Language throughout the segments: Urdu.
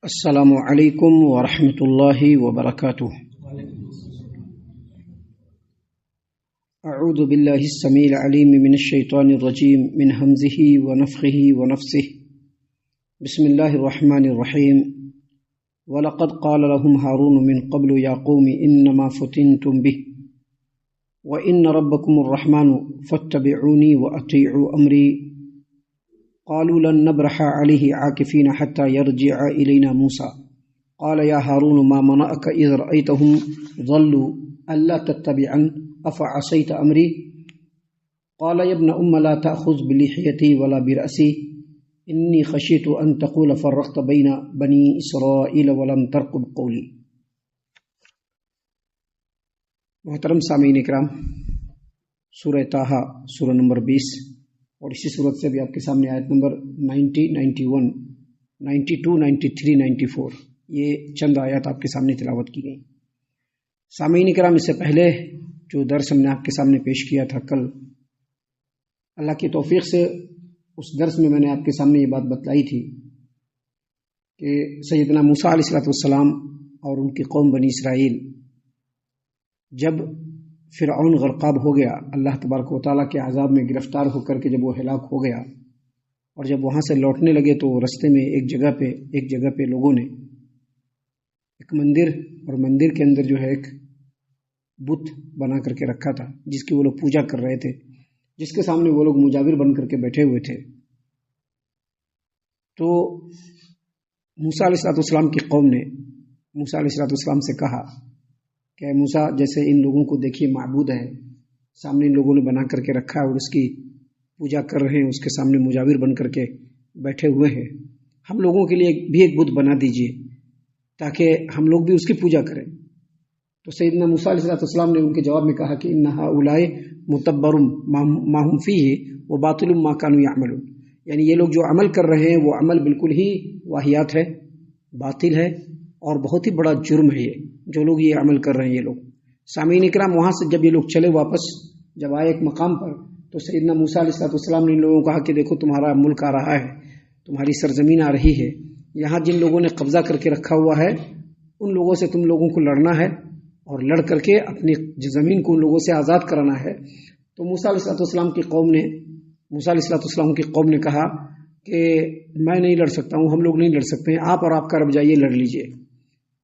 السلام علیکم ورحمۃ اللہ وبرکاتہ۔ اعوذ باللہ السمیع العلیم من الشیطان الرجیم من ہمزہ ونفخہ ونفثہ۔ بسم اللہ الرحمن الرحیم۔ وَلَقَدْ قَالَ لَهُمْ هَارُونُ مِنْ قَبْلُ يَا قَوْمِ إِنَّمَا فُتِنْتُمْ بِهِ وَإِنَّ رَبَّكُمُ الرَّحْمَنُ فَاتَّبِعُونِي وَأَطِيعُوا أَمْرِي قالوا لن نبرح عليه عاكفين حتى يرجع إلينا موسى قال يا هارون ما منعك إذ رأيتهم ضلوا ألا تتبعن أفعصيت أمري قال يا ابن أم لا تأخذ بلحيتي ولا برأسي إني خشيت أن تقول فرقت بين بني إسرائيل ولم ترقب قولي۔ محترم سامعین اکرام، سورہ طٰہٰ سورہ نمبر 20 اور اسی صورت سے بھی آپ کے سامنے آیت نمبر 90، 91، 92، 93، 94 یہ چند آیات آپ کے سامنے تلاوت کی گئی۔ سامعین کرام، اس سے پہلے جو درس ہم نے آپ کے سامنے پیش کیا تھا کل، اللہ کی توفیق سے اس درس میں نے آپ کے سامنے یہ بات بتلائی تھی کہ سیدنا موسیٰ علیہ السلام اور ان کی قوم بنی اسرائیل جب فرعون غرقاب ہو گیا، اللہ تبارک و تعالیٰ کے عذاب میں گرفتار ہو کر کے جب وہ ہلاک ہو گیا اور جب وہاں سے لوٹنے لگے تو رستے میں ایک جگہ پہ لوگوں نے ایک مندر، اور مندر کے اندر جو ہے ایک بت بنا کر کے رکھا تھا جس کی وہ لوگ پوجا کر رہے تھے، جس کے سامنے وہ لوگ مجاور بن کر کے بیٹھے ہوئے تھے۔ تو موسیٰ علیہ السلام کی قوم نے موسیٰ علیہ السلام سے کہا کہ موسیٰ، جیسے ان لوگوں کو دیکھیے معبود ہے، سامنے ان لوگوں نے بنا کر کے رکھا ہے اور اس کی پوجا کر رہے ہیں، اس کے سامنے مجاور بن کر کے بیٹھے ہوئے ہیں، ہم لوگوں کے لیے بھی ایک بت بنا دیجئے تاکہ ہم لوگ بھی اس کی پوجا کریں۔ تو سیدنا موسیٰ علیہ السلام نے ان کے جواب میں کہا کہ ان ہؤلاء متبر ما هم فیہ وباطل ما كانوا یعملون، یعنی یہ لوگ جو عمل کر رہے ہیں وہ عمل بالکل ہی واہیات ہے، باطل ہے اور بہت ہی بڑا جرم ہے یہ جو لوگ یہ عمل کر رہے ہیں یہ لوگ۔ سامعین اکرام، وہاں سے جب یہ لوگ چلے واپس، جب آئے ایک مقام پر، تو سیدنا موسیٰ علیہ السلام نے ان لوگوں کو کہا کہ دیکھو تمہارا ملک آ رہا ہے، تمہاری سرزمین آ رہی ہے، یہاں جن لوگوں نے قبضہ کر کے رکھا ہوا ہے ان لوگوں سے تم لوگوں کو لڑنا ہے اور لڑ کر کے اپنی زمین کو ان لوگوں سے آزاد کرانا ہے۔ تو موسیٰ علیہ السلام کی قوم نے کہا کہ میں نہیں لڑ سکتا ہوں، ہم لوگ نہیں لڑ سکتے ہیں، آپ اور آپ کا رب جائیے لڑ لیجئے۔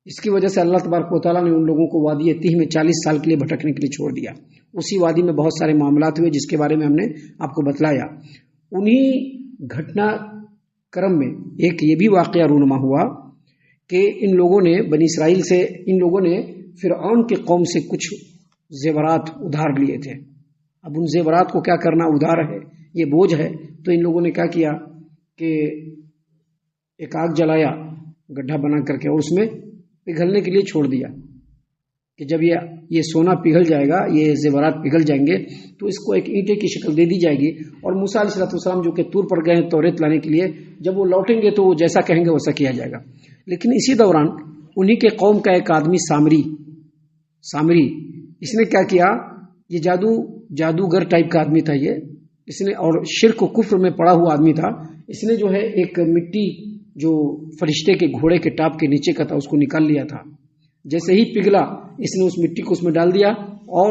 اس کی وجہ سے اللہ تبارک و تعالیٰ نے ان لوگوں کو وادی تیہ میں 40 سال کے لیے بھٹکنے کے لیے چھوڑ دیا۔ اسی وادی میں بہت سارے معاملات ہوئے جس کے بارے میں ہم نے آپ کو بتلایا۔ انہی گھٹنا کرم میں ایک یہ بھی واقعہ رونما ہوا کہ ان لوگوں نے بنی اسرائیل سے، ان لوگوں نے فرعون کی قوم سے کچھ زیورات ادھار لیے تھے۔ اب ان زیورات کو کیا کرنا، ادھار ہے، یہ بوجھ ہے، تو ان لوگوں نے کیا کیا کہ ایک آگ جلایا گڈھا بنا کر کے اور اس میں پگھلنے کے لیے چھوڑ دیا کہ جب یہ سونا پگھل جائے گا، یہ زیورات پگھل جائیں گے تو اس کو ایک اینٹے کی شکل دے دی جائے گی، اور موسیٰ علیہ السلام جو کہ طور پر گئے ہیں توریت لانے کے لیے، جب وہ لوٹیں گے تو وہ جیسا کہیں گے ویسا کیا جائے گا۔ لیکن اسی دوران انہی کے قوم کا ایک آدمی سامری اس نے کیا کیا، یہ جادوگر ٹائپ کا آدمی تھا یہ، اس نے، اور شرک و کفر میں پڑا ہوا آدمی تھا، اس نے جو ہے ایک مٹی جو فرشتے کے گھوڑے کے ٹاپ کے نیچے کا تھا اس کو نکال لیا تھا۔ جیسے ہی پگھلا اس نے اس مٹی کو اس میں ڈال دیا اور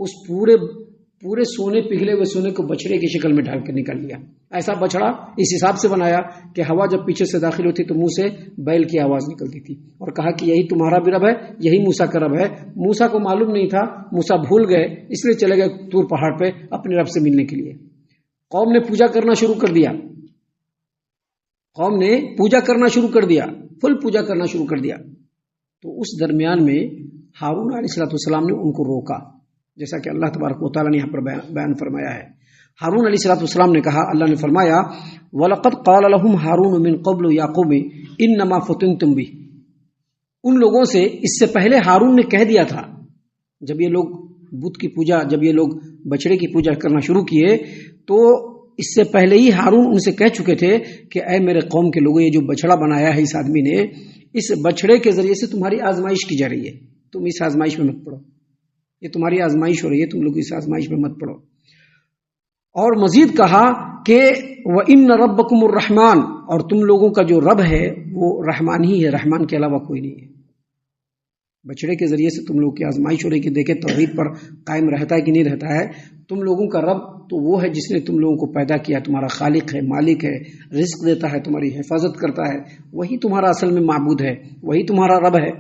اس پورے سونے، پگھلے ہوئے سونے کو بچڑے کی شکل میں ڈال کر نکال لیا۔ ایسا بچڑا اس حساب سے بنایا کہ ہوا جب پیچھے سے داخل ہوتی تو منہ سے بیل کی آواز نکلتی تھی، اور کہا کہ یہی تمہارا بھی رب ہے، یہی موسیٰ کا رب ہے۔ موسیٰ کو معلوم نہیں تھا، موسیٰ بھول گئے، اس لیے چلے گئے طور پہاڑ پہ اپنے رب سے ملنے کے لیے۔ قوم نے پوجا کرنا شروع کر دیا، فل پوجا کرنا شروع کر دیا۔ تو اس درمیان میں ہارون علیہ السلام نے ان کو روکا، جیسا کہ اللہ تبارک و تعالیٰ نے یہاں پر بیان فرمایا ہے۔ ہارون علیہ السلام نے کہا، اللہ نے فرمایا وَلَقَدْ قَالَ لَهُمْ هَارُونُ مِنْ قَبْلُ يَا قَوْمِ إِنَّمَا فُتِنْتُمْ بِهِ، ان لوگوں سے اس سے پہلے ہارون نے کہہ دیا تھا، جب یہ لوگ بت کی پوجا، جب یہ لوگ بچڑے کی پوجا کرنا شروع کیے تو اس سے پہلے ہی ہارون ان سے کہہ چکے تھے کہ اے میرے قوم کے لوگوں، یہ جو بچڑا بنایا ہے اس آدمی نے، اس بچڑے کے ذریعے سے تمہاری آزمائش کی جا رہی ہے، تم اس آزمائش میں مت پڑو، یہ تمہاری آزمائش ہو رہی ہے، تم لوگ اس آزمائش میں مت پڑو۔ اور مزید کہا کہ وَإِنَّ رَبَّكُمُ الرَّحْمَنُ، اور تم لوگوں کا جو رب ہے وہ رحمان ہی ہے، رحمان کے علاوہ کوئی نہیں ہے۔ بچڑے کے ذریعے سے تم لوگ کی آزمائش ہو رہی کہ دیکھے توحید پر قائم رہتا ہے کہ نہیں رہتا ہے۔ تم لوگوں کا رب تو وہ ہے جس نے تم لوگوں کو پیدا کیا، تمہارا خالق ہے، مالک ہے، رزق دیتا ہے، تمہاری حفاظت کرتا ہے، وہی تمہارا اصل میں معبود ہے، وہی تمہارا رب ہے۔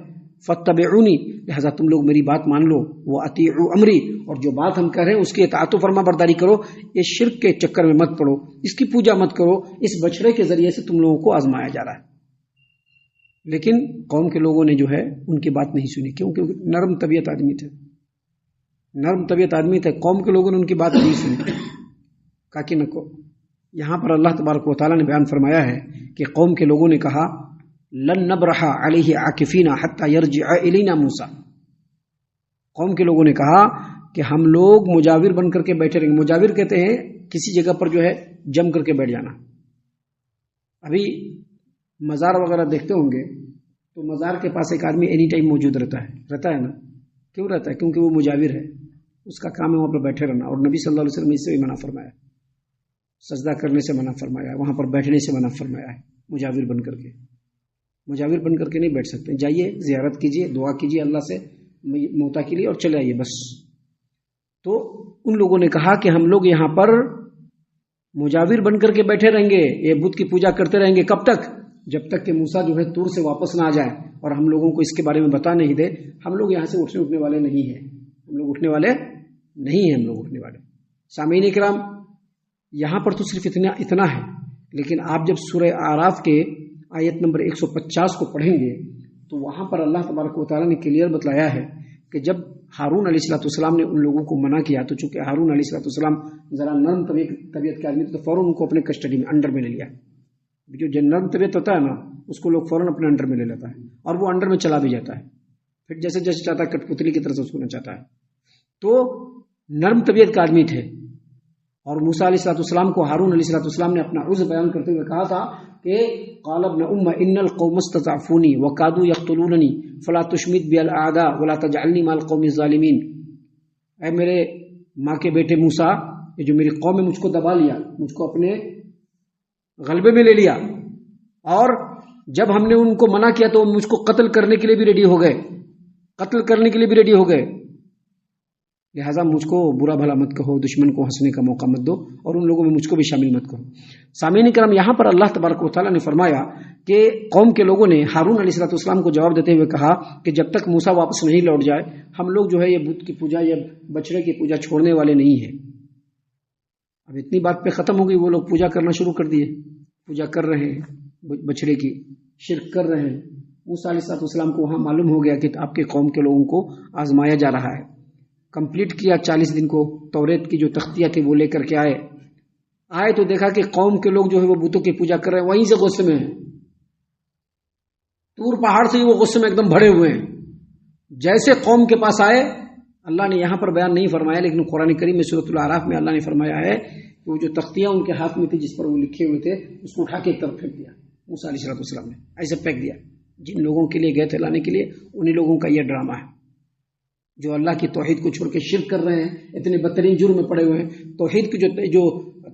فاتبعونی، لہذا تم لوگ میری بات مان لو، واطیعوا امری، اور جو بات ہم کہہ رہے ہیں اس کی اطاعت و فرما برداری کرو، اس شرک کے چکر میں مت پڑو، اس کی پوجا مت کرو، اس بچڑے کے ذریعے سے تم لوگوں کو آزمایا جا رہا ہے۔ لیکن قوم کے لوگوں نے جو ہے ان کی بات نہیں سنی، کیونکہ نرم طبیعت آدمی تھے، نرم طبیعت آدمی تھے، قوم کے لوگوں نے ان کی بات نہیں سنی، کہا کہ نکو۔ یہاں پر اللہ تبارک و تعالیٰ نے بیان فرمایا ہے کہ قوم کے لوگوں نے کہا لن نبرح علیہ عاکفین حتی یرجع الینا موسیٰ، قوم کے لوگوں نے کہا کہ ہم لوگ مجاور بن کر کے بیٹھے رہیں گے۔ مجاور کہتے ہیں کسی جگہ پر جو ہے جم کر کے بیٹھ جانا۔ ابھی مزار وغیرہ دیکھتے ہوں گے تو مزار کے پاس ایک آدمی اینی ٹائم موجود رہتا ہے نا، کیوں رہتا ہے؟ کیونکہ وہ مجاور ہے، اس کا کام ہے وہاں پر بیٹھے رہنا، اور نبی صلی اللہ علیہ وسلم نے اس سے بھی منع فرمایا، سجدہ کرنے سے منع فرمایا، وہاں پر بیٹھنے سے منع فرمایا ہے۔ مجاور بن کر کے نہیں بیٹھ سکتے، جائیے زیارت کیجیے، دعا کیجیے اللہ سے موتا کے لیے اور چلے آئیے بس۔ تو ان لوگوں نے کہا کہ ہم لوگ یہاں پر مجاور بن کر کے بیٹھے رہیں گے، یہ بت کی پوجا کرتے رہیں گے، کب تک؟ جب تک کہ موسیٰ جو ہے طور سے واپس نہ آ جائے اور ہم لوگوں کو اس کے بارے میں بتا نہیں دے۔ ہم لوگ یہاں سے اٹھنے والے نہیں ہیں، ہم لوگ اٹھنے والے۔ سامعین کرام، یہاں پر تو صرف اتنا ہے، لیکن آپ جب سورہ اعراف کے آیت نمبر 150 کو پڑھیں گے تو وہاں پر اللہ تبارک و تعالیٰ نے کلیئر بتلایا ہے کہ جب ہارون علیہ السلام نے ان لوگوں کو منع کیا تو چونکہ ہارون علیہ السلام ذرا نرم طبیعت کے آدمی تھے تو فوراً ان کو اپنے کسٹڈی میں انڈر میں لے لیا۔ جو نرم طبیعت ہوتا ہے نا اس کو لوگ فوراً اپنے انڈر میں لے لیتا ہے اور وہ انڈر میں چلا بھی جاتا ہے، پھر جیسے چاہتا ہے کٹ پتلی کی طرح سے اس کو نچاتا ہے۔ تو نرم طبیعت کا آدمی تھے، اور موسیٰ علیہ السلام کو ہارون علیہ السلام نے اپنا عذر بیان کرتے ہوئے کہا تھا کہ قال ابن ام ان القوم استضعفوني وكادوا يقتلونني فلا تشمت بي الاعداء ولا تجعلني مع القوم الظالمين۔ اے میرے ماں کے بیٹے موسیٰ، یہ جو میری قوم نے مجھ کو دبا لیا، مجھ کو اپنے غلبے میں لے لیا، اور جب ہم نے ان کو منع کیا تو مجھ کو قتل کرنے کے لیے بھی ریڈی ہو گئے، لہٰذا مجھ کو برا بھلا مت کہو، دشمن کو ہنسنے کا موقع مت دو، اور ان لوگوں میں مجھ کو بھی شامل مت کرو۔ سامعین کرام، یہاں پر اللہ تبارک و تعالیٰ نے فرمایا کہ قوم کے لوگوں نے ہارون علیہ السلام کو جواب دیتے ہوئے کہا کہ جب تک موسیٰ واپس نہیں لوٹ جائے ہم لوگ جو ہے یہ بت کی پوجا یا بچڑے کی پوجا چھوڑنے والے نہیں ہیں۔ اب اتنی بات پہ ختم ہو گئی، وہ لوگ پوجا کرنا شروع کر دیے، پوجا کر رہے ہیں بچڑے کی، شرک کر رہے ہیں۔ موسیٰ علیہ السلام کو وہاں معلوم ہو گیا کہ آپ کے قوم کے لوگوں کو آزمایا جا رہا ہے۔ کمپلیٹ کیا 40 دن کو، توریت کی جو تختیاں تھی وہ لے کر کے آئے تو دیکھا کہ قوم کے لوگ جو ہے وہ بتوں کی پوجا کر رہے ہیں، وہیں سے غصے میں ہیں، طور پہاڑ سے ہی وہ غصے میں ایک دم بھرے ہوئے ہیں۔ جیسے قوم کے پاس آئے، اللہ نے یہاں پر بیان نہیں فرمایا لیکن قرآن کریم میں سورۃ الاعراف میں اللہ نے فرمایا ہے کہ وہ جو تختیاں ان کے ہاتھ میں تھی جس پر وہ لکھے ہوئے تھے اس کو اٹھا کے ایک طرف پھینک دیا موسیٰ علیہ السلام نے، ایسے پھینک دیا۔ جن لوگوں کے لیے گئے تھے لانے کے لیے انہی لوگوں کا یہ ڈرامہ ہے جو اللہ کی توحید کو چھوڑ کے شرک کر رہے ہیں، اتنے بدترین جرم میں پڑے ہوئے ہیں۔ توحید کی جو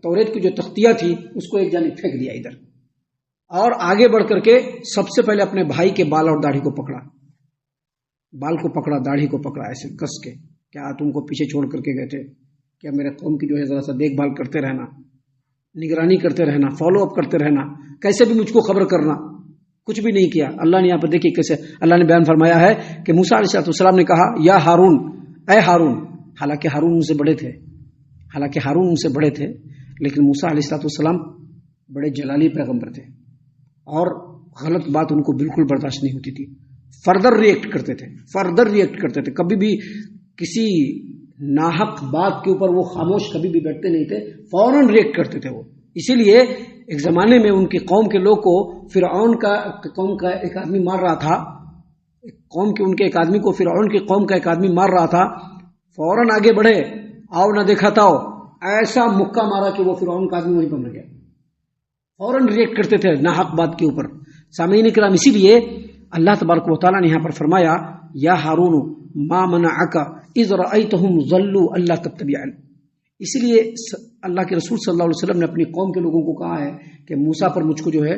توریت کی جو تختیاں تھی اس کو ایک جانب پھینک دیا ادھر، اور آگے بڑھ کر کے سب سے پہلے اپنے بھائی کے بال اور داڑھی کو پکڑا، بال کو پکڑا، داڑھی کو پکڑا ایسے کس کے، کیا تم کو پیچھے چھوڑ کر کے گئے تھے؟ کیا میرے قوم کی جو ہے ذرا سا دیکھ بھال کرتے رہنا، نگرانی کرتے رہنا، فالو اپ کرتے رہنا، کیسے بھی مجھ کو خبر کرنا، کچھ بھی نہیں کیا۔ اللہ نے یہاں پر دیکھیے کیسے اللہ نے بیان فرمایا ہے کہ موسیٰ علیہ السلام نے کہا یا ہارون، اے ہارون، حالانکہ ہارون ان سے بڑے تھے، لیکن موسیٰ علیہ السلام بڑے جلالی پیغمبر تھے اور غلط بات ان کو بالکل برداشت نہیں ہوتی تھی، فردر ریئیکٹ کرتے تھے، کبھی بھی کسی ناحق بات کے اوپر وہ خاموش کبھی بھی بیٹھتے نہیں تھے، فوراً ریئیکٹ کرتے تھے وہ۔ اسی لیے ایک زمانے میں ان کی قوم کے لوگ کو فرعون کا قوم کا ایک آدمی مار رہا تھا، ان کے ایک آدمی کو فرعون کی قوم کا ایک آدمی مار رہا تھا، فوراً آگے بڑھے، آؤ نہ دیکھا تھا، ایسا مکہ مارا کہ وہ فرعون کا آدمی وہیں پر مر گیا، فوراً ریئیکٹ کرتے تھے ناحق بات کے اوپر۔ سامعین کرام، اسی لیے اللہ تبارک و تعالیٰ نے یہاں پر فرمایا یا ہارون ما منعک اذ رأیتہم ضلوا الا تتبعن۔ اسی لیے اللہ کے رسول صلی اللہ علیہ وسلم نے اپنی قوم کے لوگوں کو کہا ہے کہ موسیٰ پر مجھ کو جو ہے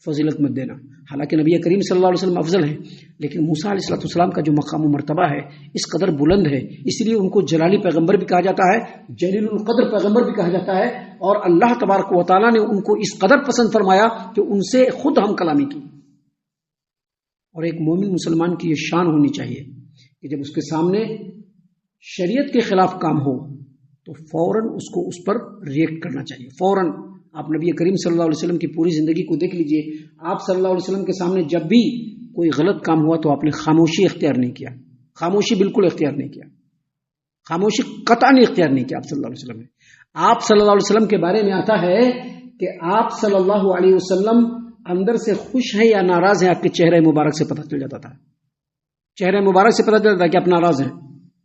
فضیلت مت دینا. حالانکہ نبی کریم صلی اللہ علیہ وسلم افضل ہیں، لیکن موسیٰ علیہ السلام کا جو مقام و مرتبہ ہے اس قدر بلند ہے، اس لیے ان کو جلالی پیغمبر بھی کہا جاتا ہے، جلیل القدر پیغمبر بھی کہا جاتا ہے. اور اللہ تبارک و تعالیٰ نے ان کو اس قدر پسند فرمایا کہ ان سے خود ہم کلامی کی. اور ایک مومن مسلمان کی یہ شان ہونی چاہیے کہ جب اس کے سامنے شریعت کے خلاف کام ہو تو فوراً اس کو اس پر ریئیکٹ کرنا چاہیے. فوراً آپ نبی کریم صلی اللہ علیہ وسلم کی پوری زندگی کو دیکھ لیجئے، آپ صلی اللہ علیہ وسلم کے سامنے جب بھی کوئی غلط کام ہوا تو آپ نے خاموشی اختیار نہیں کیا، خاموشی بالکل اختیار نہیں کیا، خاموشی قطعاً اختیار نہیں کیا آپ صلی اللہ علیہ وسلم نے. آپ صلی اللہ علیہ وسلم کے بارے میں آتا ہے کہ آپ صلی اللہ علیہ وسلم اندر سے خوش ہیں یا ناراض ہیں آپ کے چہرے مبارک سے پتہ چل جاتا تھا. چہرے مبارک سے پتہ چلتا تھا کہ آپ ناراض ہیں،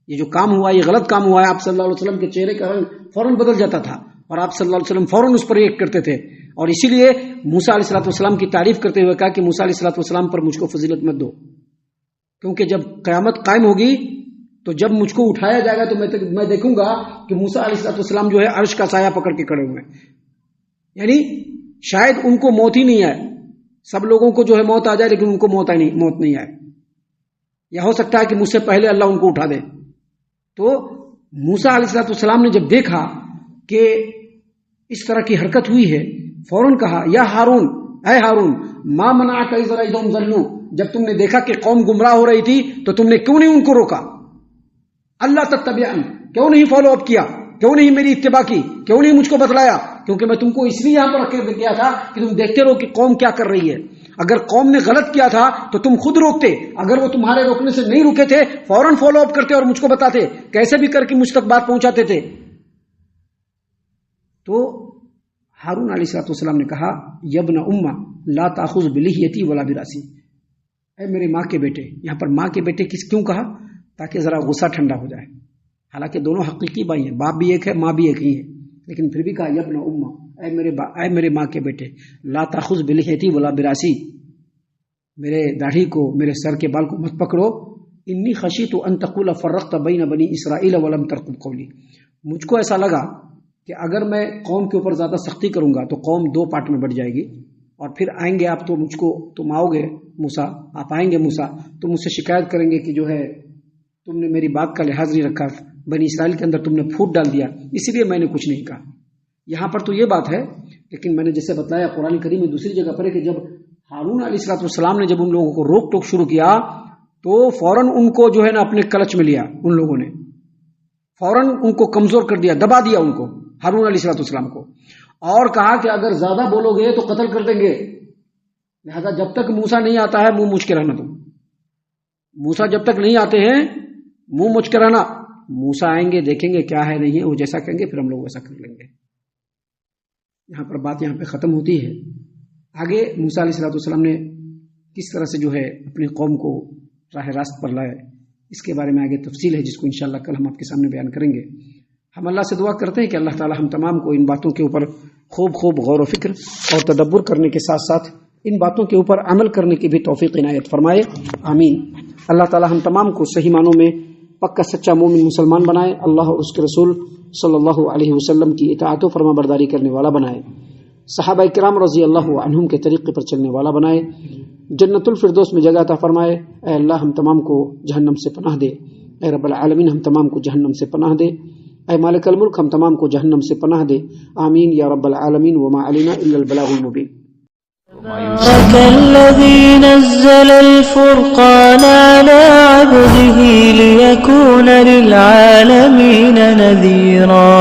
یہ جو کام ہوا، یہ غلط کام ہوا ہے، آپ صلی اللہ علیہ وسلم کے چہرے کا رنگ فوراً بدل جاتا تھا اور آپ صلی اللہ علیہ وسلم فوراً اس پر ریئیکٹ کرتے تھے. اور اسی لیے موسیٰ علیہ السلام کی تعریف کرتے ہوئے کہا کہ موسیٰ علیہ السلام پر مجھ کو فضیلت مت دو، کیونکہ جب قیامت قائم ہوگی تو جب مجھ کو اٹھایا جائے گا تو میں دیکھوں گا کہ موسیٰ علیہ السلام جو ہے عرش کا سایہ پکڑ کے کھڑے ہوئے ہیں. یعنی شاید ان کو موت ہی نہیں آئے، سب لوگوں کو جو ہے موت آ جائے لیکن ان کو موت نہیں آئے. یا ہو سکتا ہے کہ مجھ سے پہلے اللہ ان کو اٹھا دے. تو موسیٰ علیہ السلام نے جب دیکھا کہ اس طرح کی حرکت ہوئی ہے، فوراً کہا یا ہارون، اے ہارون، ما منعک اذ رأیتہم ضلوا، جب تم نے دیکھا کہ قوم گمراہ ہو رہی تھی تو تم نے کیوں نہیں ان کو روکا؟ اللہ تتبعن، کیوں نہیں فالو اپ کیا، کیوں نہیں میری اتباع کی، کیوں نہیں مجھ کو بتلایا؟ کیونکہ میں تم کو اس لیے یہاں پر رکھ دیا تھا کہ تم دیکھتے رہو کہ قوم کیا کر رہی ہے. اگر قوم نے غلط کیا تھا تو تم خود روکتے، اگر وہ تمہارے روکنے سے نہیں رکے تھے فوراً فالو اپ کرتے اور مجھ کو بتاتے، کیسے بھی کر کے مجھ تک بات پہنچاتے تھے. تو ہارون علیہ السلام نے کہا یبن امہ لا تاخذ بلحیتی ولا براسی، اے میرے ماں کے بیٹے. یہاں پر ماں کے بیٹے کیوں کہا؟ تاکہ ذرا غصہ ٹھنڈا ہو جائے. حالانکہ دونوں حقیقی بھائی ہیں، باپ بھی ایک ہے ماں بھی ایک ہی ہے، لیکن پھر بھی کہا یبن امہ، اے میرے ماں کے بیٹے، لا تاخذ بلحیتی ولا براسی، میرے داڑھی کو، میرے سر کے بال کو مت پکڑو. انی خشیت ان تقول فرقت بین بنی اسرائیل ولم ترقب قولی، مجھ کو ایسا لگا کہ اگر میں قوم کے اوپر زیادہ سختی کروں گا تو قوم دو پارٹ میں بٹ جائے گی، اور پھر آئیں گے آپ تو مجھ کو، تم آؤ گے موسیٰ، آپ آئیں گے موسیٰ تو مجھ سے شکایت کریں گے کہ جو ہے تم نے میری بات کا لحاظ نہیں رکھا، بنی اسرائیل کے اندر تم نے پھوٹ ڈال دیا، اسی لیے میں نے کچھ نہیں کہا. یہاں پر تو یہ بات ہے، لیکن میں نے جیسے بتایا قرآن کریم میں دوسری جگہ پر ہے کہ جب ہارون علیہ السلام نے جب ان لوگوں کو روک ٹوک شروع کیا تو فوراً ان کو جو ہے نا اپنے کلچ میں لیا، ان لوگوں نے فوراً ان کو کمزور کر دیا، دبا دیا ان کو، ہارون علیہ السلام کو، اور کہا کہ اگر زیادہ بولو گے تو قتل کر دیں گے، لہذا جب تک موسیٰ نہیں آتا ہے منہ مچ کے رہنا. تم موسیٰ جب تک نہیں آتے ہیں منہ مچ کے رہنا، موسیٰ آئیں گے دیکھیں گے کیا ہے نہیں ہے، وہ جیسا کہیں گے پھر ہم لوگ ویسا کر لیں گے. یہاں پر بات یہاں پہ ختم ہوتی ہے. آگے موسیٰ علیہ السلام نے کس طرح سے جو ہے اپنی قوم کو راہ راست پر لائے، اس کے بارے میں آگے تفصیل ہے جس کو انشاءاللہ کل ہم آپ کے سامنے بیان کریں گے. ہم اللہ سے دعا کرتے ہیں کہ اللہ تعالی ہم تمام کو ان باتوں کے اوپر خوب غور و فکر اور تدبر کرنے کے ساتھ ساتھ ان باتوں کے اوپر عمل کرنے کی بھی توفیق عنایت فرمائے، آمین. اللہ تعالی ہم تمام کو صحیح معنوں میں پکا سچا مومن مسلمان بنائے، اللہ اور اس کے رسول صلی اللہ علیہ وسلم کی اطاعت و فرما برداری کرنے والا بنائے، صحابہ کرام رضی اللہ عنہم کے طریقے پر چلنے والا بنائے، جنت الفردوس میں جگہ عطا فرمائے. اے اللہ ہم تمام کو جہنم سے پناہ دے، اے رب العالمین ہم تمام کو جہنم سے پناہ دے، اے مالک الملک ہم تمام کو جہنم سے پناہ دے، آمین یا رب العالمین. وما علینا الا البلاغ المبین. الذي نزل الفرقان على عبده ليكون للعالمين نذيرا.